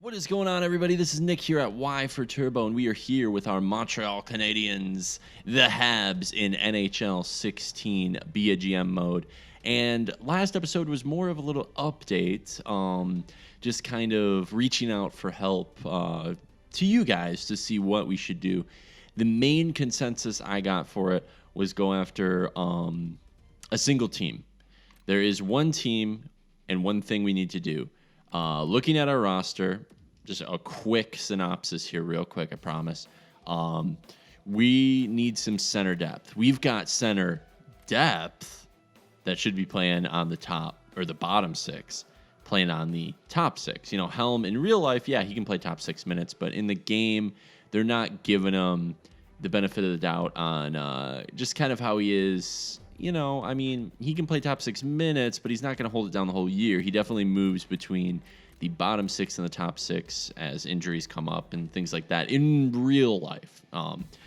What is going on, everybody? This is Nick here at Y for Turbo, and we are here with our Montreal Canadiens, the Habs, in NHL 16 Be a GM mode. And last episode was more of a little update, just kind of reaching out for help to you guys to see what we should do. The main consensus I got for it was go after a single team. There is one team and one thing we need to do. Looking at our roster, just a quick synopsis here real quick, I promise. We need some center depth. We've got center depth that should be playing on the top or the bottom six, playing on the top six. You know, Helm in real life, yeah, he can play top 6 minutes, but in the game, they're not giving him the benefit of the doubt on just kind of how he is. You know, I mean, he can play top 6 minutes, but he's not going to hold it down the whole year. He definitely moves between the bottom 6 and the top 6 as injuries come up and things like that in real life.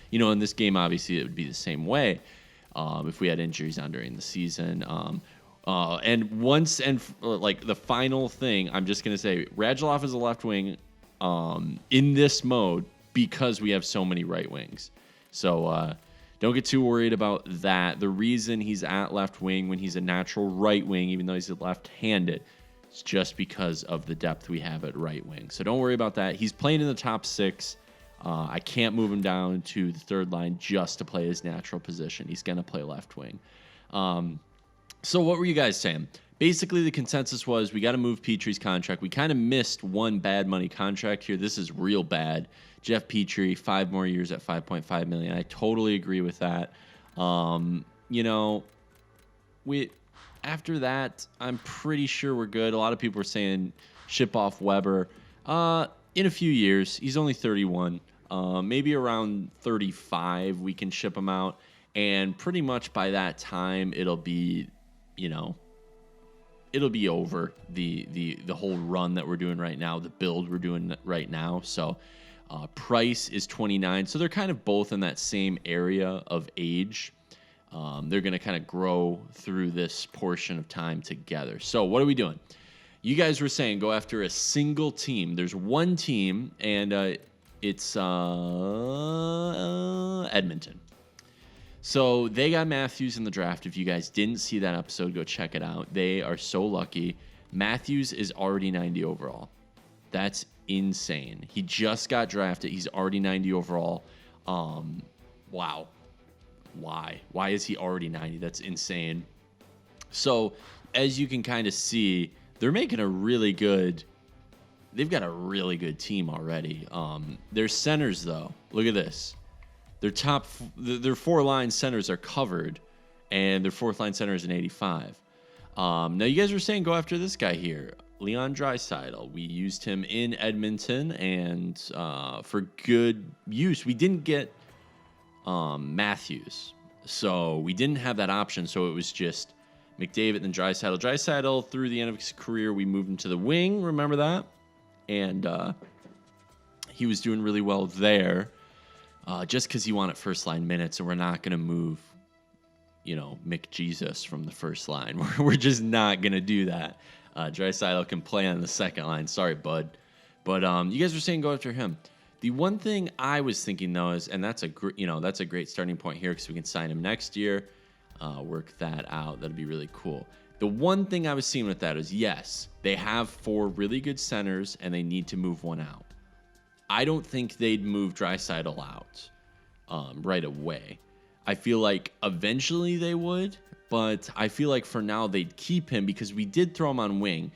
You know, in this game, obviously, it would be the same way if we had injuries on during the season. And once and like the final thing, I'm just going to say Radulov is a left wing in this mode because we have so many right wings. So, don't get too worried about that. The reason he's at left wing when he's a natural right wing, even though he's left-handed, is just because of the depth we have at right wing. So don't worry about that. He's playing in the top 6. I can't move him down to the third line just to play his natural position. He's going to play left wing. So what were you guys saying? Basically, the consensus was we got to move Petry's contract. We kind of missed one bad money contract here. This is real bad. Jeff Petry, 5 more years at $5.5 million. I totally agree with that. You know, after that, I'm pretty sure we're good. A lot of people were saying ship off Weber. In a few years, he's only 31. Maybe around 35, we can ship him out. And pretty much by that time, it'll be, you know, it'll be over the whole run that we're doing right now, the build we're doing right now. So Price is 29. So they're kind of both in that same area of age. They're going to kind of grow through this portion of time together. So what are we doing? You guys were saying go after a single team. There's one team, and it's Edmonton. So they got Matthews in the draft. If you guys didn't see that episode, go check it out. They are so lucky. Matthews is already 90 overall. That's insane. He just got drafted. He's already 90 overall. Wow. Why? Why is he already 90? That's insane. So as you can kind of see, they're making they've got a really good team already. Their centers, though, look at this. Their 4-line centers are covered, and their 4th-line center is an 85. Now, you guys were saying go after this guy here, Leon Draisaitl. We used him in Edmonton, and for good use. We didn't get Matthews, so we didn't have that option, so it was just McDavid and Draisaitl. Draisaitl, through the end of his career, we moved him to the wing, remember that? And he was doing really well there. Just because he wanted first-line minutes, and we're not going to move, you know, McJesus from the first line. We're just not going to do that. Draisaitl can play on the second line. Sorry, bud. But you guys were saying go after him. The one thing I was thinking, though, is, and that's a great starting point here because we can sign him next year, work that out. That'd be really cool. The one thing I was seeing with that is, yes, they have 4 really good centers, and they need to move one out. I don't think they'd move Draisaitl out right away. I feel like eventually they would, but I feel like for now they'd keep him because we did throw him on wing.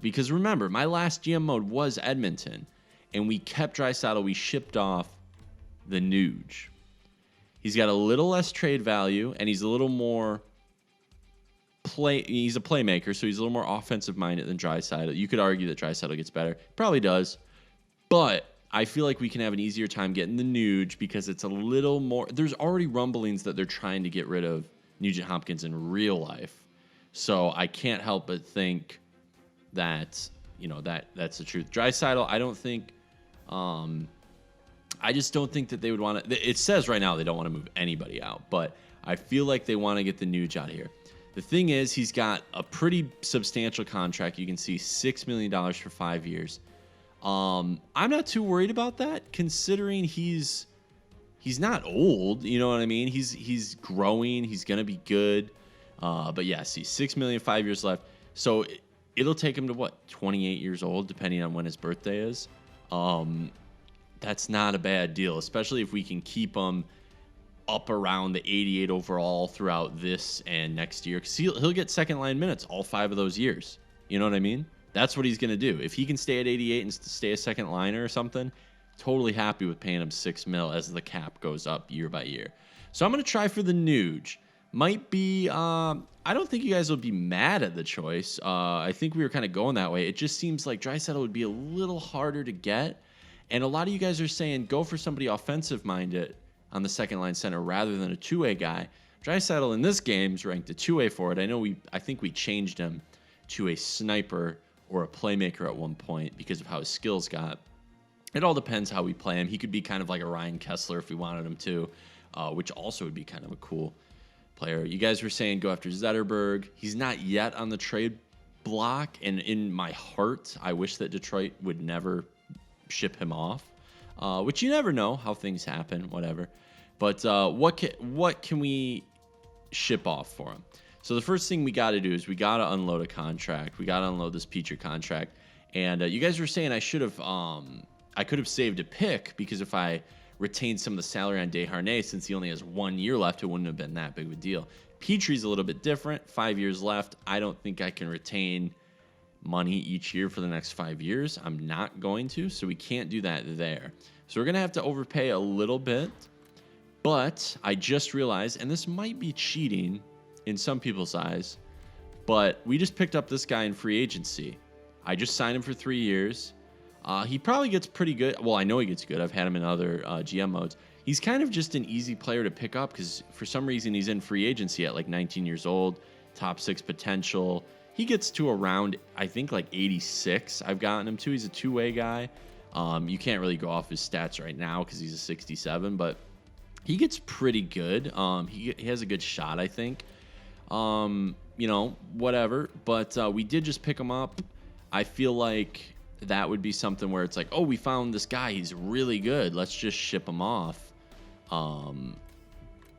Because remember, my last GM mode was Edmonton, and we kept Draisaitl. We shipped off the Nuge. He's got a little less trade value, and he's a little more he's a playmaker, so he's a little more offensive-minded than Draisaitl. You could argue that Draisaitl gets better. Probably does. But I feel like we can have an easier time getting the Nuge because it's a little more. There's already rumblings that they're trying to get rid of Nugent Hopkins in real life. So I can't help but think that, you know, that's the truth. Draisaitl, I don't think. I just don't think that they would want to. It says right now they don't want to move anybody out, but I feel like they want to get the Nuge out of here. The thing is, he's got a pretty substantial contract. You can see $6 million for 5 years. I'm not too worried about that, considering he's not old. You know what I mean? He's growing. He's gonna be good. But yeah, see, 6 million, 5 years left. So it'll take him to what, 28 years old, depending on when his birthday is. That's not a bad deal, especially if we can keep him up around the 88 overall throughout this and next year. Because he'll get second line minutes all 5 of those years. You know what I mean? That's what he's going to do. If he can stay at 88 and stay a second liner or something, totally happy with paying him $6 million as the cap goes up year by year. So I'm going to try for the Nuge. Might be, I don't think you guys will be mad at the choice. I think we were kind of going that way. It just seems like Draisaitl would be a little harder to get. And a lot of you guys are saying go for somebody offensive-minded on the second line center rather than a two-way guy. Draisaitl in this game is ranked a two-way forward. I think we changed him to a sniper or a playmaker at one point because of how his skills got. It all depends how we play him. He could be kind of like a Ryan Kessler if we wanted him to, which also would be kind of a cool player. You guys were saying go after Zetterberg. He's not yet on the trade block, and in my heart, I wish that Detroit would never ship him off, which you never know how things happen, whatever. But what can we ship off for him? So the first thing we got to do is we got to unload a contract. We got to unload this Petrie contract. And you guys were saying I should have, I could have saved a pick because if I retained some of the salary on Desharnais, since he only has 1 year left, it wouldn't have been that big of a deal. Petrie's a little bit different. 5 years left. I don't think I can retain money each year for the next 5 years. I'm not going to, so we can't do that there. So we're going to have to overpay a little bit. But I just realized, and this might be cheating in some people's eyes, but we just picked up this guy in free agency. I just signed him for 3 years. He probably gets pretty good. Well, I know he gets good. I've had him in other GM modes. He's kind of just an easy player to pick up because for some reason he's in free agency at like 19 years old, top 6 potential. He gets to around, I think, like 86. I've gotten him to. He's a two-way guy. You can't really go off his stats right now because he's a 67, but he gets pretty good. He has a good shot, I think. Whatever. But we did just pick him up. I feel like that would be something where it's like, oh, we found this guy. He's really good. Let's just ship him off.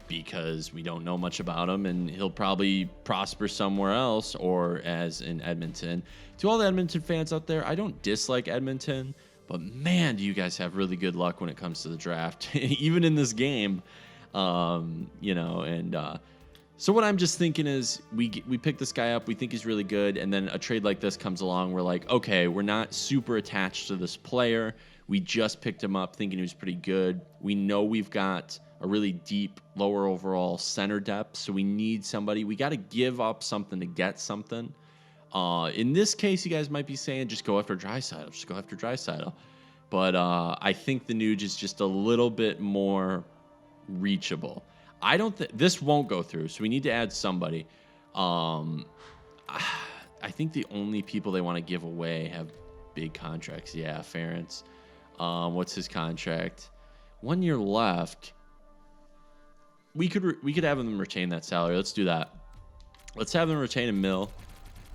Because we don't know much about him, and he'll probably prosper somewhere else or as in Edmonton. To all the Edmonton fans out there, I don't dislike Edmonton, but man, do you guys have really good luck when it comes to the draft, even in this game. So what I'm just thinking is we pick this guy up, we think he's really good, and then a trade like this comes along. We're like, okay, we're not super attached to this player. We just picked him up thinking he was pretty good. We know we've got a really deep, lower overall center depth, so we need somebody. We got to give up something to get something. In this case, you guys might be saying, just go after Draisaitl. Just go after Draisaitl. But I think the Nuge is just a little bit more reachable. I don't think this won't go through, so we need to add somebody. I think the only people they want to give away have big contracts. Yeah, Ferentz. What's his contract? 1 year left. We could have them retain that salary. Let's do that. Let's have them retain a mil.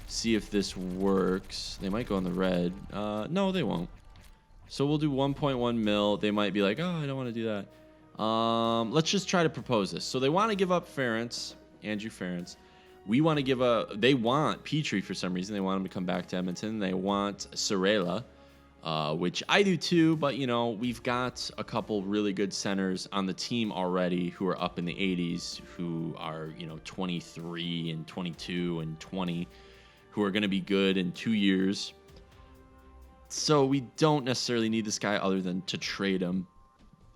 See if this works. They might go in the red. No, they won't. So we'll do 1.1 mil. They might be like, oh, I don't want to do that. Let's just try to propose this. So they want to give up Ferentz, Andrew Ferentz. We want to give they want Petrie for some reason. They want him to come back to Edmonton. They want Sorella, which I do too. But, we've got a couple really good centers on the team already who are up in the 80s, who are, 23 and 22 and 20, who are going to be good in 2 years. So we don't necessarily need this guy other than to trade him.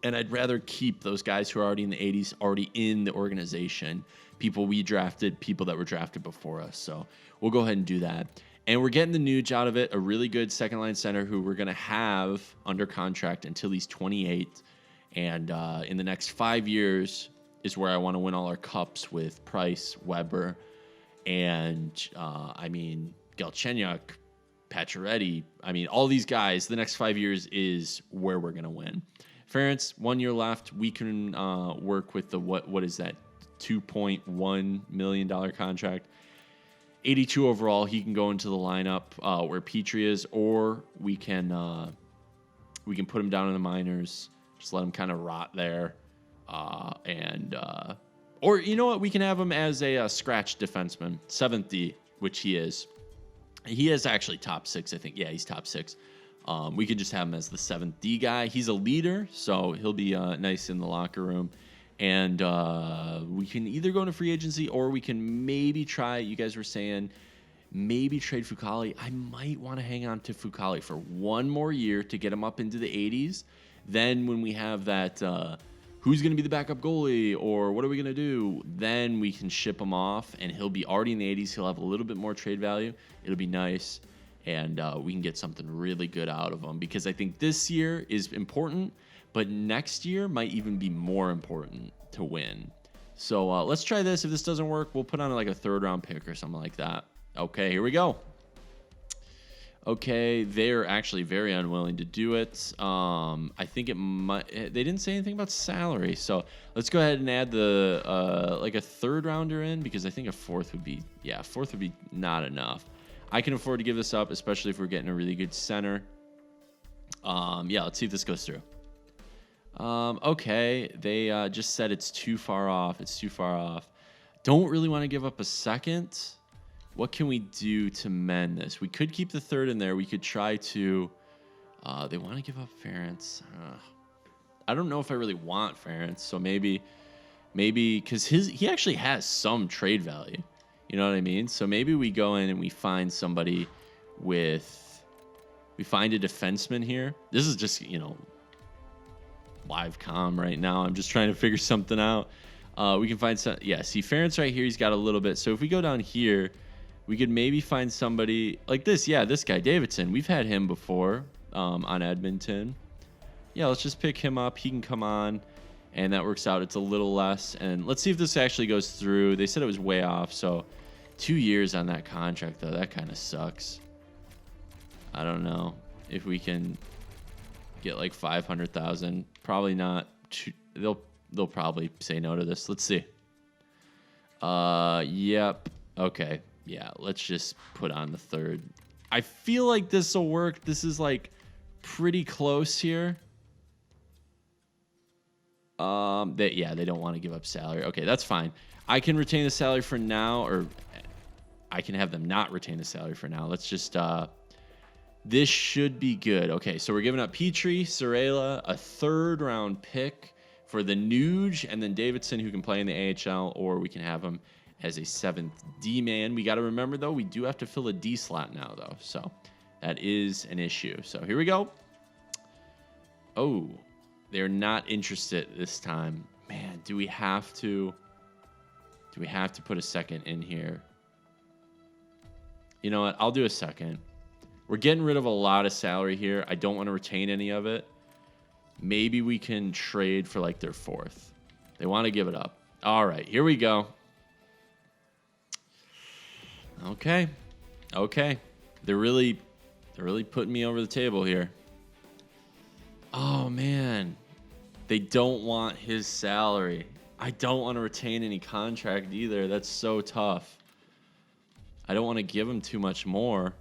And I'd rather keep those guys who are already in the 80s, already in the organization, people we drafted, people that were drafted before us. So we'll go ahead and do that. And we're getting the Nuge out of it, a really good second-line center who we're going to have under contract until he's 28. And in the next 5 years is where I want to win all our cups with Price, Weber, and, Galchenyuk, Pacioretty. All these guys, the next 5 years is where we're going to win. Ferentz, 1 year left. We can work with the what is that, $2.1 million contract. 82 overall. He can go into the lineup where Petrie is, or we can put him down in the minors. Just let him kind of rot there, or you know what? We can have him as a scratch defenseman, 7th D, which he is. He is actually top 6, I think. Yeah, he's top 6. We could just have him as the 7th D guy. He's a leader, so he'll be nice in the locker room. And we can either go into free agency or we can maybe try, you guys were saying, maybe trade Fucale. I might want to hang on to Fucale for one more year to get him up into the 80s. Then when we have that, who's going to be the backup goalie or what are we going to do, then we can ship him off and he'll be already in the 80s. He'll have a little bit more trade value. It'll be nice. And we can get something really good out of him because I think this year is important, but next year might even be more important to win. So let's try this. If this doesn't work, we'll put on like a 3rd round pick or something like that. Okay, here we go. Okay, they're actually very unwilling to do it. I think it might. They didn't say anything about salary, so let's go ahead and add the like a 3rd rounder in because I think a 4th would be not enough. I can afford to give this up, especially if we're getting a really good center. Yeah, let's see if this goes through. Okay, they just said it's too far off. It's too far off. Don't really want to give up a 2nd. What can we do to mend this? We could keep the 3rd in there. We could try to... they want to give up Ferentz. I don't know if I really want Ferentz, so maybe because he actually has some trade value. You know what I mean? So maybe we go in and we find somebody with... We find a defenseman here. This is just, live comm right now. I'm just trying to figure something out. We can find some... Yeah, see, Ferentz right here, he's got a little bit. So if we go down here... We could maybe find somebody like this. Yeah, this guy, Davidson. We've had him before on Edmonton. Yeah, let's just pick him up. He can come on, and that works out. It's a little less. And let's see if this actually goes through. They said it was way off, so 2 years on that contract, though. That kind of sucks. I don't know if we can get like 500,000. Probably not. They'll probably say no to this. Let's see. Yep. Okay. Yeah, let's just put on the 3rd. I feel like this will work. This is like pretty close here. They don't want to give up salary. Okay, that's fine. I can retain the salary for now, or I can have them not retain the salary for now. Let's just this should be good. Okay, so we're giving up Petrie, Sorella, a 3rd round pick for the Nuge, and then Davidson, who can play in the AHL, or we can have him as a 7th D man. We got to remember, though, we do have to fill a D slot now, though. So that is an issue. So here we go. Oh, they're not interested this time. Man, do we have to put a 2nd in here? You know what? I'll do a 2nd. We're getting rid of a lot of salary here. I don't want to retain any of it. Maybe we can trade for like their 4th. They want to give it up. All right, here we go. Okay. They're really putting me over the table here. Oh, man. They don't want his salary. I don't want to retain any contract either. That's so tough. I don't want to give him too much more.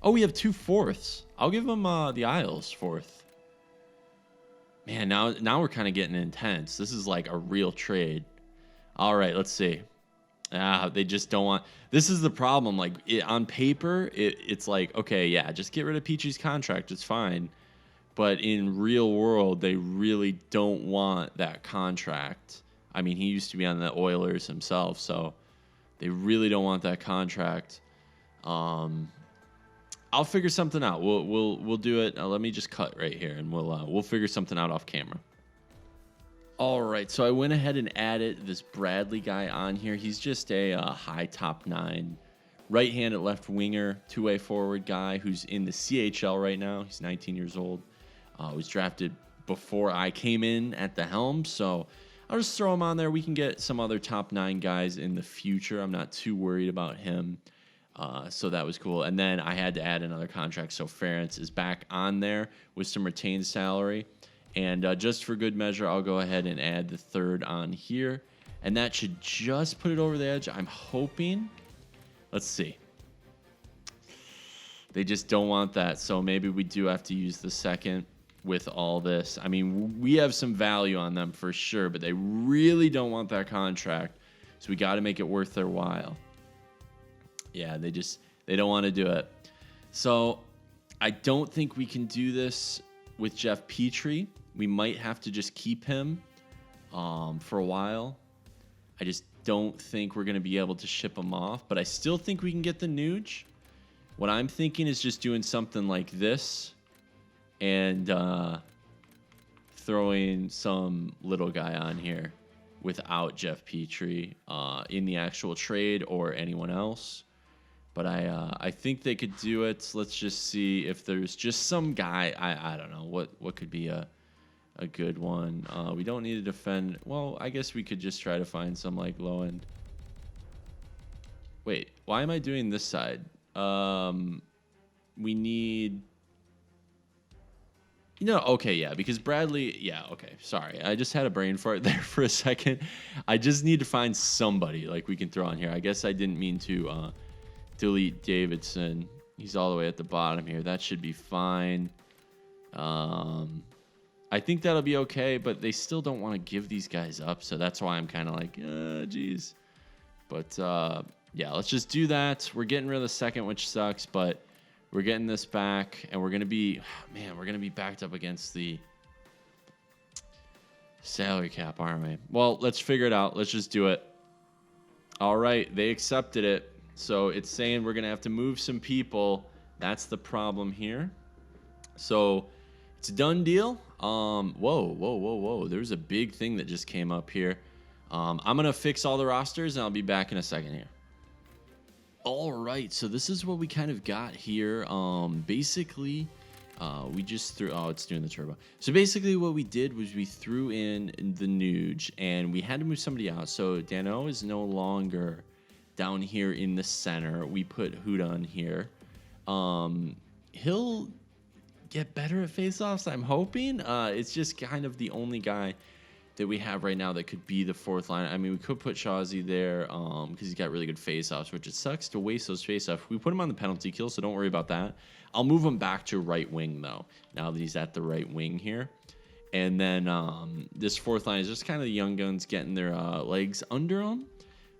Oh, we have 2 4ths. I'll give him the Isles 4th. Man, now we're kind of getting intense. This is like a real trade. All right, let's see. They just don't want... This is the problem. Like, on paper, it's like, okay, yeah, just get rid of Peachy's contract. It's fine. But in real world, they really don't want that contract. I mean, he used to be on the Oilers himself, so they really don't want that contract. I'll figure something out. We'll do it. Let me just cut right here, and we'll figure something out off camera. All right, so I went ahead and added this Bradley guy on here. He's just a high top 9, right-handed left winger, 2-way forward guy who's in the CHL right now. He's 19 years old. Was drafted before I came in at the helm, so I'll just throw him on there. We can get some other top 9 guys in the future. I'm not too worried about him. So that was cool. And then I had to add another contract, so Ferentz is back on there with some retained salary. And just for good measure, I'll go ahead and add the 3rd on here. And that should just put it over the edge. I'm hoping Let's see. They just don't want that, so maybe we do have to use the second with all this. I mean, we have some value on them for sure, but they really don't want that contract, so we got to make it worth their while. Yeah, they don't want to do it. So I don't think we can do this with Jeff Petrie. We might have to just keep him for a while. I just don't think we're going to be able to ship him off, but I still think we can get the Nuge. What I'm thinking is just doing something like this and throwing some little guy on here without Jeff Petrie in the actual trade or anyone else. But I think they could do it. Let's just see if there's just some guy. I don't know what could be a good one. We don't need to defend. Well, I guess we could just try to find some like low end. Wait, why am I doing this side? We need, okay, yeah, because Bradley, yeah, okay, sorry. I just had a brain fart there for a second. I just need to find somebody like we can throw on here. I guess I didn't mean to delete Davidson. He's all the way at the bottom here. That should be fine. I think that'll be okay, but they still don't want to give these guys up, so that's why I'm kind of like, geez. But, yeah, let's just do that. We're getting rid of the second, which sucks, but we're getting this back, and we're going to be, we're going to be backed up against the salary cap, aren't we? Well, let's figure it out. Let's just do it. All right, they accepted it. So it's saying we're going to have to move some people. That's the problem here. So it's a done deal. Whoa. There's a big thing that just came up here. I'm going to fix all the rosters, and I'll be back in a second here. All right, so this is what we kind of got here. Basically, we just threw... Oh, it's doing the turbo. So basically what we did was we threw in the Nuge, and we had to move somebody out. So Dano is no longer down here in the center. We put Huda on here. He'll get better at faceoffs, I'm hoping. It's just kind of the only guy that we have right now that could be the fourth line. I mean, we could put Shawzy there because he's got really good faceoffs, which it sucks to waste those faceoffs. We put him on the penalty kill, so don't worry about that. I'll move him back to right wing, though, now that he's at the right wing here. And then this fourth line is just kind of the young guns getting their legs under them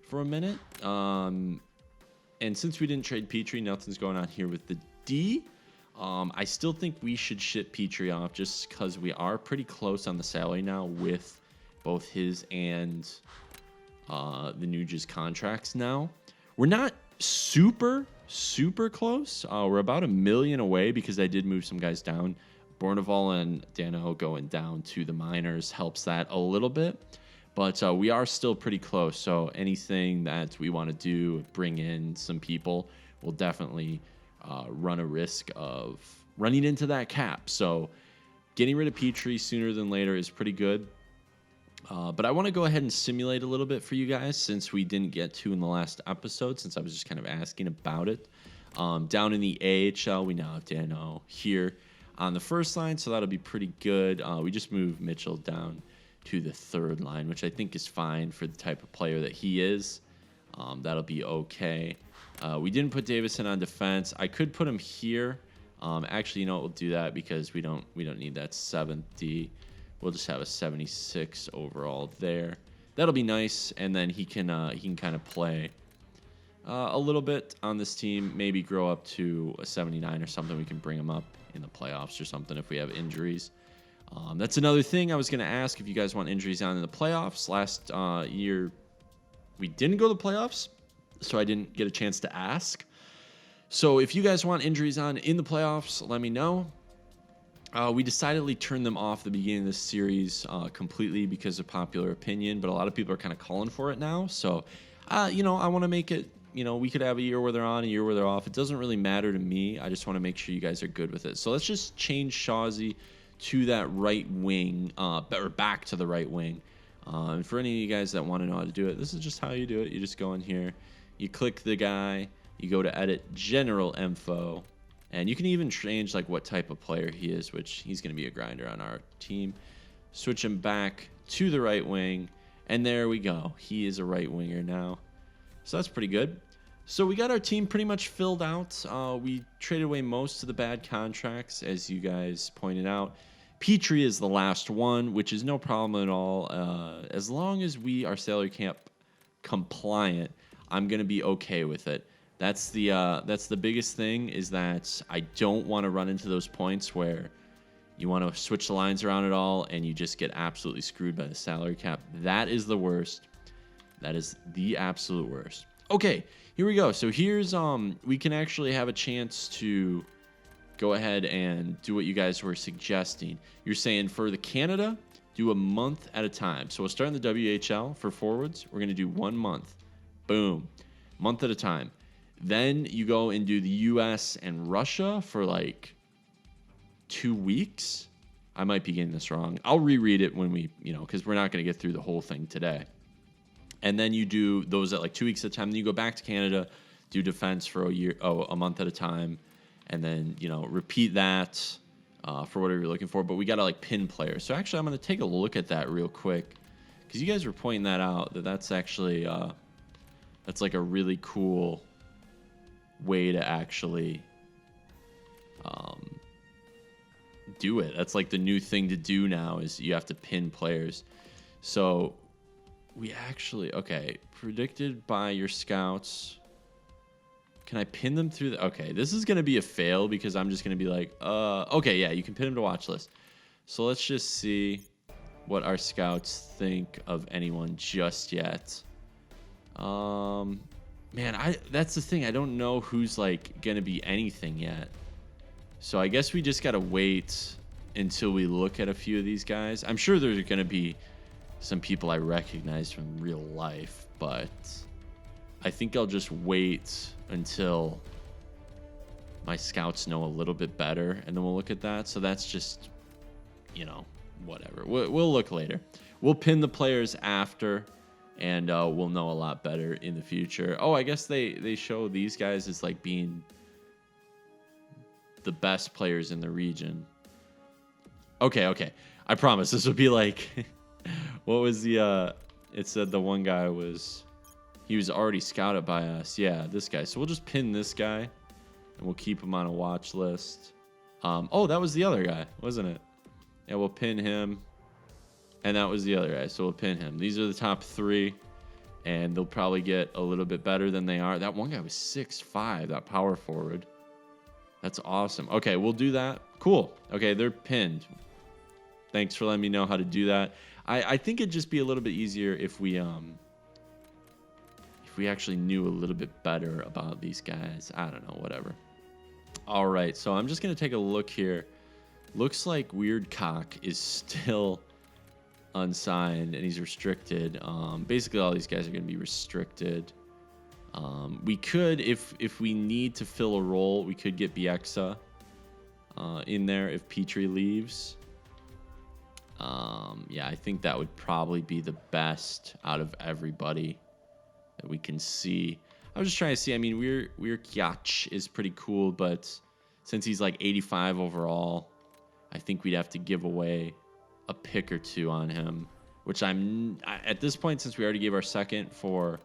for a minute. And since we didn't trade Petrie, nothing's going on here with the D. I still think we should ship Petrie off just because we are pretty close on the salary now with both his and the Nuge's contracts now. We're not super close. We're about $1 million away because I did move some guys down. Bourneval and Dano going down to the minors helps that a little bit. But we are still pretty close. So anything that we want to do, bring in some people, will definitely run a risk of running into that cap. So getting rid of Petrie sooner than later is pretty good. But I want to go ahead and simulate a little bit for you guys since we didn't get to in the last episode, since I was just kind of asking about it. Down in the AHL, we now have Dano here on the first line, so that'll be pretty good. We just moved Mitchell down to the third line, which I think is fine for the type of player that he is. That'll be okay. We didn't put Davison on defense. I could put him here. Actually, we'll do that because we don't need that 70. We'll just have a 76 overall there. That'll be nice, and then he can kind of play a little bit on this team. Maybe grow up to a 79 or something. We can bring him up in the playoffs or something if we have injuries. That's another thing I was going to ask if you guys want injuries on in the playoffs. Last year, we didn't go to the playoffs, so I didn't get a chance to ask. So if you guys want injuries on in the playoffs, let me know. We decidedly turned them off the beginning of this series completely because of popular opinion, but a lot of people are kind of calling for it now. So, I want to make it, we could have a year where they're on, a year where they're off. It doesn't really matter to me. I just want to make sure you guys are good with it. So let's just change Shawzy to that right wing, or back to the right wing. And for any of you guys that want to know how to do it, this is just how you do it. You just go in here, you click the guy, you go to edit general info, and you can even change like what type of player he is, which he's going to be a grinder on our team. Switch him back to the right wing, and there we go. He is a right winger now. So that's pretty good. So we got our team pretty much filled out. We traded away most of the bad contracts, as you guys pointed out. Petrie is the last one, which is no problem at all. As long as we are salary cap compliant, I'm gonna be okay with it. That's the biggest thing, is that I don't want to run into those points where you want to switch the lines around at all and you just get absolutely screwed by the salary cap. That is the worst. That is the absolute worst. Okay, here we go. So here's we can actually have a chance to go ahead and do what you guys were suggesting. You're saying for the Canada, do a month at a time. So we'll start in the WHL for forwards. We're going to do 1 month. Boom. Month at a time. Then you go and do the US and Russia for like 2 weeks. I might be getting this wrong. I'll reread it when we, because we're not going to get through the whole thing today. And then you do those at like 2 weeks at a time. Then you go back to Canada, do defense for a month at a time. And then, repeat that for whatever you're looking for. But we got to like pin players. So actually, I'm going to take a look at that real quick, because you guys were pointing that out, that's actually, that's like a really cool way to actually do it. That's like the new thing to do now, is you have to pin players. So we actually, okay, predicted by your scouts. Can I pin them through the, okay, this is going to be a fail, because I'm just going to be like, okay, yeah, you can pin them to watch list. So let's just see what our scouts think of anyone just yet. Man, that's the thing. I don't know who's like going to be anything yet. So I guess we just got to wait until we look at a few of these guys. I'm sure there's going to be some people I recognize from real life, but I think I'll just wait until my scouts know a little bit better, and then we'll look at that. So that's just, whatever. We'll look later. We'll pin the players after, and we'll know a lot better in the future. Oh, I guess they show these guys as like being the best players in the region. Okay. I promise this would be like, what was the, it said the one guy he was already scouted by us. Yeah, this guy. So we'll just pin this guy, and we'll keep him on a watch list. Oh, that was the other guy, wasn't it? Yeah, we'll pin him. And that was the other guy, so we'll pin him. These are the top 3, and they'll probably get a little bit better than they are. That one guy was 6'5", that power forward. That's awesome. Okay, we'll do that. Cool. Okay, they're pinned. Thanks for letting me know how to do that. I think it'd just be a little bit easier if we actually knew a little bit better about these guys. I don't know, whatever. All right, so I'm just going to take a look here. Looks like Weird Cock is still unsigned, and he's restricted. Basically, all these guys are going to be restricted. We could, if we need to fill a role, we could get Bieksa in there if Petrie leaves. Yeah, I think that would probably be the best out of everybody that we can see. I was just trying to see. I mean, Weird Kyach is pretty cool, but since he's like 85 overall, I think we'd have to give away a pick or two on him, which at this point, since we already gave our second for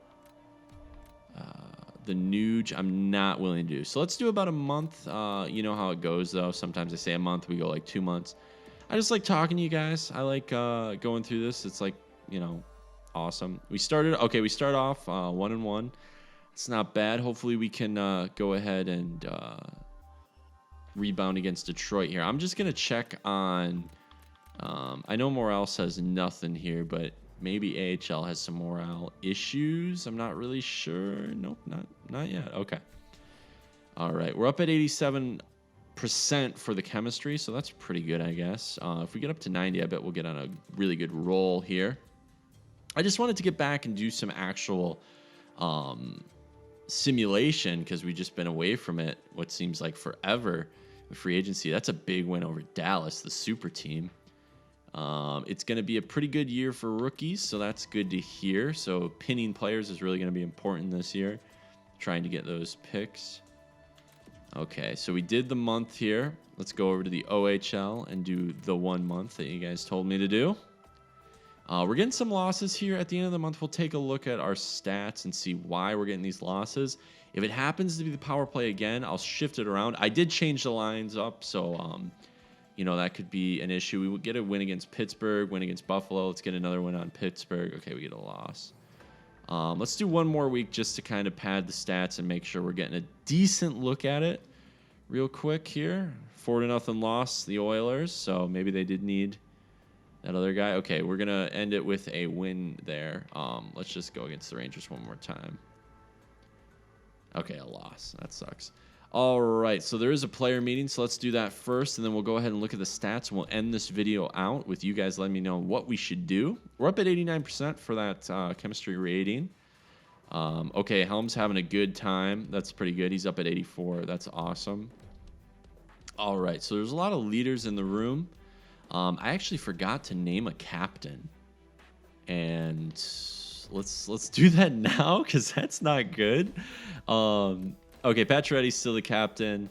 the Nuge, I'm not willing to do. So let's do about a month. You know how it goes, though. Sometimes I say a month, we go like 2 months. I just like talking to you guys. I like going through this. It's like, awesome. We start off 1-1. It's not bad. Hopefully we can go ahead and rebound against Detroit here. I'm just going to check on... I know morale says nothing here, but maybe AHL has some morale issues. I'm not really sure. Nope, not yet. Okay. All right. We're up at 87% for the chemistry, so that's pretty good, I guess. If we get up to 90, I bet we'll get on a really good roll here. I just wanted to get back and do some actual simulation, because we've just been away from it what seems like forever with free agency. That's a big win over Dallas, the super team. It's going to be a pretty good year for rookies, so that's good to hear. So pinning players is really going to be important this year, trying to get those picks. Okay, so we did the month here. Let's go over to the OHL and do the 1 month that you guys told me to do. We're getting some losses here at the end of the month. We'll take a look at our stats and see why we're getting these losses. If it happens to be the power play again, I'll shift it around. I did change the lines up, so you know, that could be an issue. We would get a win against Pittsburgh, win against Buffalo. Let's get another win on Pittsburgh. Okay, we get a loss. Let's do one more week just to kind of pad the stats and make sure we're getting a decent look at it real quick here. 4-0 loss, the Oilers, so maybe they did need that other guy. Okay, we're going to end it with a win there. Let's just go against the Rangers one more time. Okay, a loss. That sucks. All right, so there is a player meeting, so let's do that first, and then we'll go ahead and look at the stats, and we'll end this video out with you guys letting me know what we should do. We're up at 89% for that chemistry rating. Okay, Helm's having a good time. That's pretty good. He's up at 84. That's awesome. All right, so there's a lot of leaders in the room. I actually forgot to name a captain, and let's do that now because that's not good. Okay, Pacioretty's still the captain,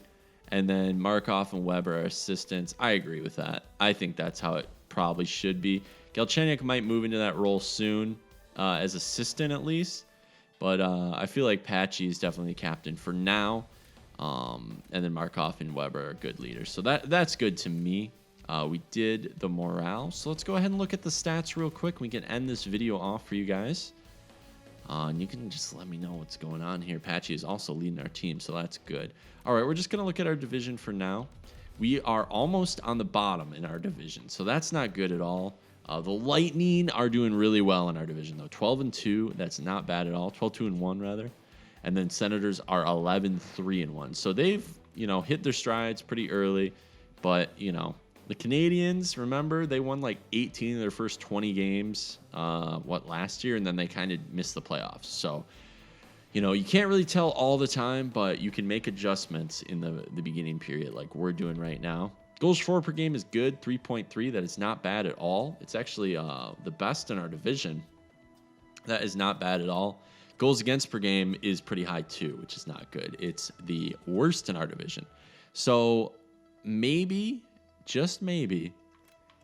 and then Markov and Weber are assistants. I agree with that. I think that's how it probably should be. Galchenyuk might move into that role soon as assistant at least, but I feel like Patchy is definitely the captain for now, and then Markov and Weber are good leaders. So that's good to me. We did the morale, so let's go ahead and look at the stats real quick. We can end this video off for you guys. And you can just let me know what's going on here. Patchy is also leading our team, so that's good. All right, we're just going to look at our division for now. We are almost on the bottom in our division, so that's not good at all. The Lightning are doing really well in our division, though. 12-2, that's not bad at all. 12-2-1, rather. And then Senators are 11-3-1. So they've, you know, hit their strides pretty early. But, you know, the Canadiens, remember, they won like 18 of their first 20 games, last year, and then they kind of missed the playoffs. So, you know, you can't really tell all the time, but you can make adjustments in the beginning period like we're doing right now. Goals for per game is good, 3.3. That is not bad at all. It's actually the best in our division. That is not bad at all. Goals against per game is pretty high too, which is not good. It's the worst in our division. So maybe, just maybe,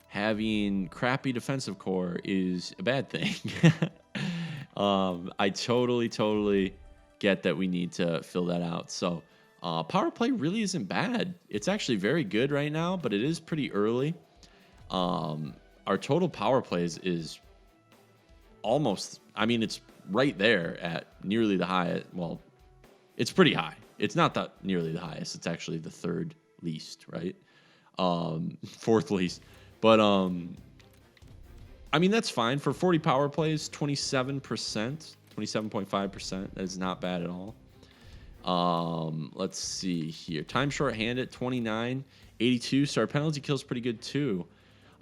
having crappy defensive core is a bad thing. I totally get that we need to fill that out. So power play really isn't bad. It's actually very good right now, but it is pretty early. Our total power plays is almost, I mean, it's right there at nearly the highest. Well, it's pretty high. It's not that nearly the highest. It's actually the third least, right? Fourth least. But I mean, that's fine. For 40 power plays, 27%, 27.5%. That is not bad at all. Let's see here. Time shorthanded, 29, 82. So our penalty kill is pretty good too.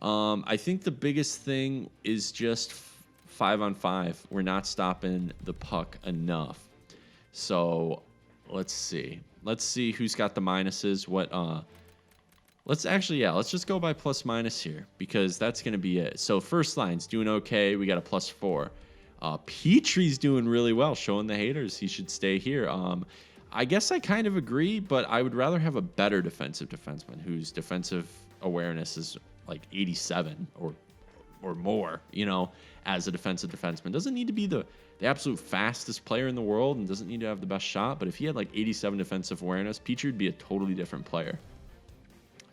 I think the biggest thing is just 5-on-5. We're not stopping the puck enough. So let's see. Let's see who's got the minuses. Let's just go by plus minus here because that's going to be it. So first line's doing okay. We got a +4. Petrie's doing really well, showing the haters he should stay here. I guess I kind of agree, but I would rather have a better defensive defenseman whose defensive awareness is like 87 or more, you know, as a defensive defenseman. Doesn't need to be the absolute fastest player in the world and doesn't need to have the best shot, but if he had like 87 defensive awareness, Petrie would be a totally different player.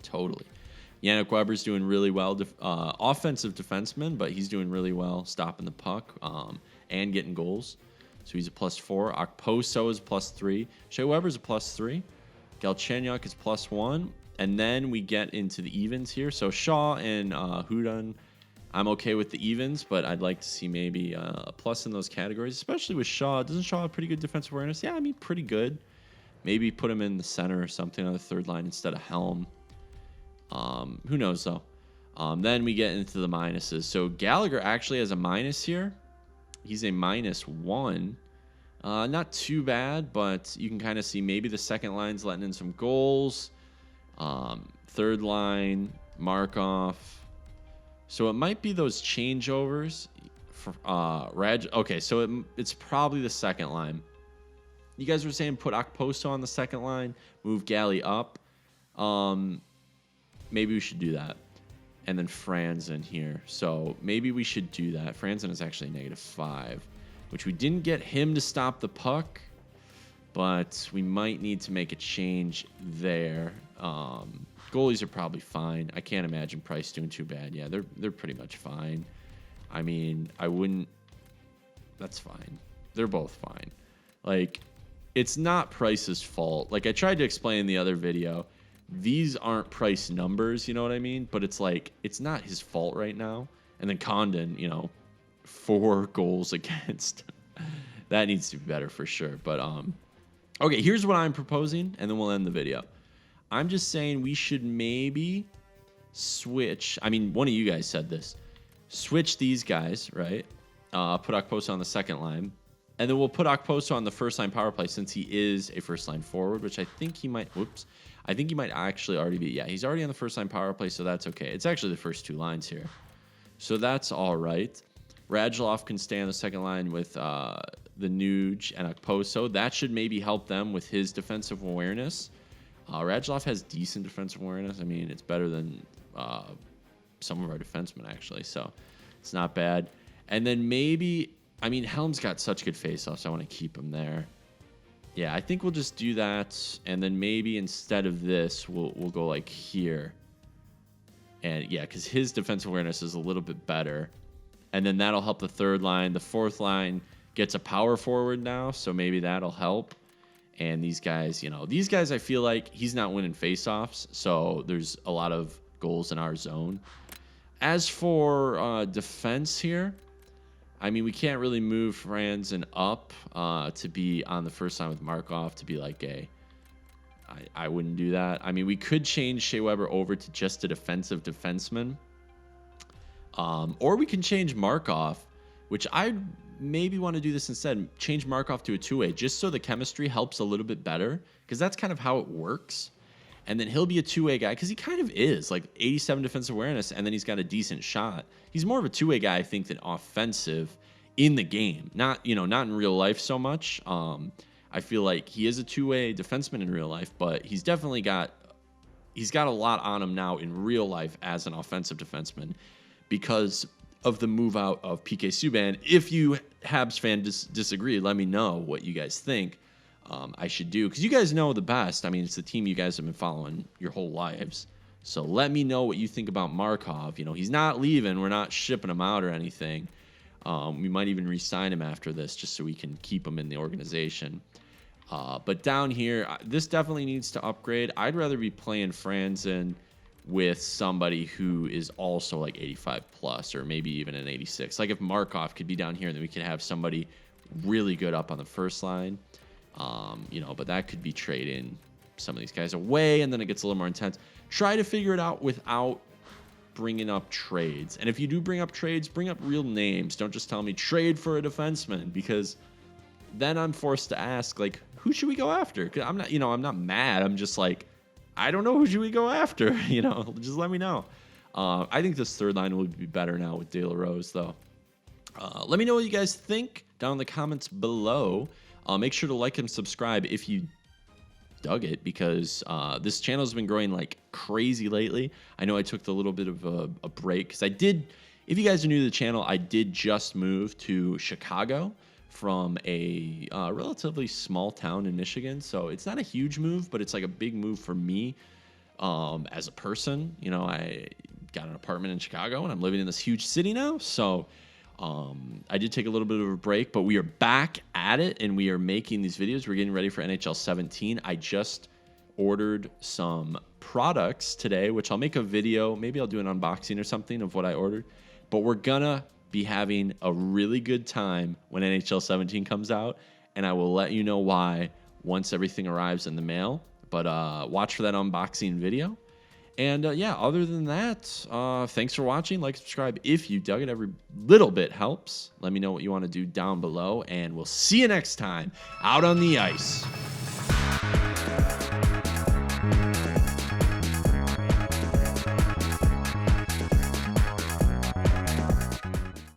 Totally. Yannick Weber's doing really well. Offensive defenseman, but he's doing really well stopping the puck and getting goals. So he's a +4. Okposo is +3. Shea Weber's a +3. Galchenyuk is +1. And then we get into the evens here. So Shaw and Hudon, I'm okay with the evens, but I'd like to see maybe a plus in those categories, especially with Shaw. Doesn't Shaw have pretty good defensive awareness? Yeah, I mean, pretty good. Maybe put him in the center or something on the third line instead of Helm. Who knows, though? Then we get into the minuses. So Gallagher actually has a minus here. He's a -1. Not too bad, but you can kind of see maybe the second line's letting in some goals. Third line, Markov. So it might be those changeovers. Okay, so it's probably the second line. You guys were saying put Okposo on the second line, move Galley up. Maybe we should do that. and then Franzen here. So maybe we should do that. Franzen is actually -5, which we didn't get him to stop the puck, but we might need to make a change there. Goalies are probably fine. I can't imagine Price doing too bad. Yeah, they're pretty much fine. I mean, I wouldn't. That's fine. They're both fine. Like, it's not Price's fault. Like I tried to explain in the other video, these aren't Price numbers, you know what I mean? But it's like, it's not his fault right now. And then Condon, 4 goals against. That needs to be better for sure. But okay, here's what I'm proposing, and then we'll end the video. I'm just saying we should maybe switch. I mean, one of you guys said this. Switch these guys, right? Put Okposo on the second line. And then we'll put Okposo on the first line power play since he is a first line forward, which I think he might. Whoops. I think he might actually already be. Yeah, he's already on the first line power play, so that's okay. It's actually the first 2 lines here. So that's all right. Radulov can stay on the second line with the Nuge and Okposo. That should maybe help them with his defensive awareness. Radulov has decent defensive awareness. I mean, it's better than some of our defensemen, actually. So it's not bad. And then maybe, I mean, Helm's got such good faceoffs. So I want to keep him there. Yeah, I think we'll just do that. And then maybe instead of this, we'll go like here. And yeah, because his defensive awareness is a little bit better. And then that'll help the third line. The fourth line gets a power forward now. So maybe that'll help. And these guys, I feel like he's not winning faceoffs. So there's a lot of goals in our zone. As for defense here, I mean, we can't really move Franzen up to be on the first line with Markov to be like I wouldn't do that. I mean, we could change Shea Weber over to just a defensive defenseman. Or we can change Markov, which I maybe want to do this instead. Change Markov to a 2-way just so the chemistry helps a little bit better because that's kind of how it works. And then he'll be a 2-way guy because he kind of is, like 87 defensive awareness, and then he's got a decent shot. He's more of a 2-way guy, I think, than offensive in the game. Not in real life so much. I feel like he is a 2-way defenseman in real life, but he's got a lot on him now in real life as an offensive defenseman because of the move out of PK Subban. If you Habs fan disagree, let me know what you guys think I should do. Because you guys know the best. I mean, it's the team you guys have been following your whole lives. So let me know what you think about Markov. He's not leaving. We're not shipping him out or anything. We might even re-sign him after this just so we can keep him in the organization. But down here, this definitely needs to upgrade. I'd rather be playing Franzen with somebody who is also like 85 plus or maybe even an 86. Like if Markov could be down here, then we could have somebody really good up on the first line. But that could be trading some of these guys away, and then it gets a little more intense. Try to figure it out without bringing up trades. And if you do bring up trades, bring up real names. Don't just tell me trade for a defenseman, because then I'm forced to ask, like, who should we go after? 'Cause I'm not mad. I'm just like, I don't know who should we go after. Just let me know. I think this third line will be better now with De La Rose, though. Let me know what you guys think down in the comments below. Make sure to like and subscribe if you dug it, because this channel has been growing like crazy lately. I know I took a little bit of a break because if you guys are new to the channel, I did just move to Chicago from a relatively small town in Michigan. So it's not a huge move, but it's like a big move for me as a person. I got an apartment in Chicago and I'm living in this huge city now. So I did take a little bit of a break, but we are back at it and we are making these videos. We're getting ready for NHL 17. I just ordered some products today, which I'll make a video. Maybe I'll do an unboxing or something of what I ordered. But we're gonna be having a really good time when NHL 17 comes out, and I will let you know why once everything arrives in the mail. But watch for that unboxing video. And other than that, thanks for watching. Like, subscribe if you dug it. Every little bit helps. Let me know what you want to do down below, and we'll see you next time out on the ice.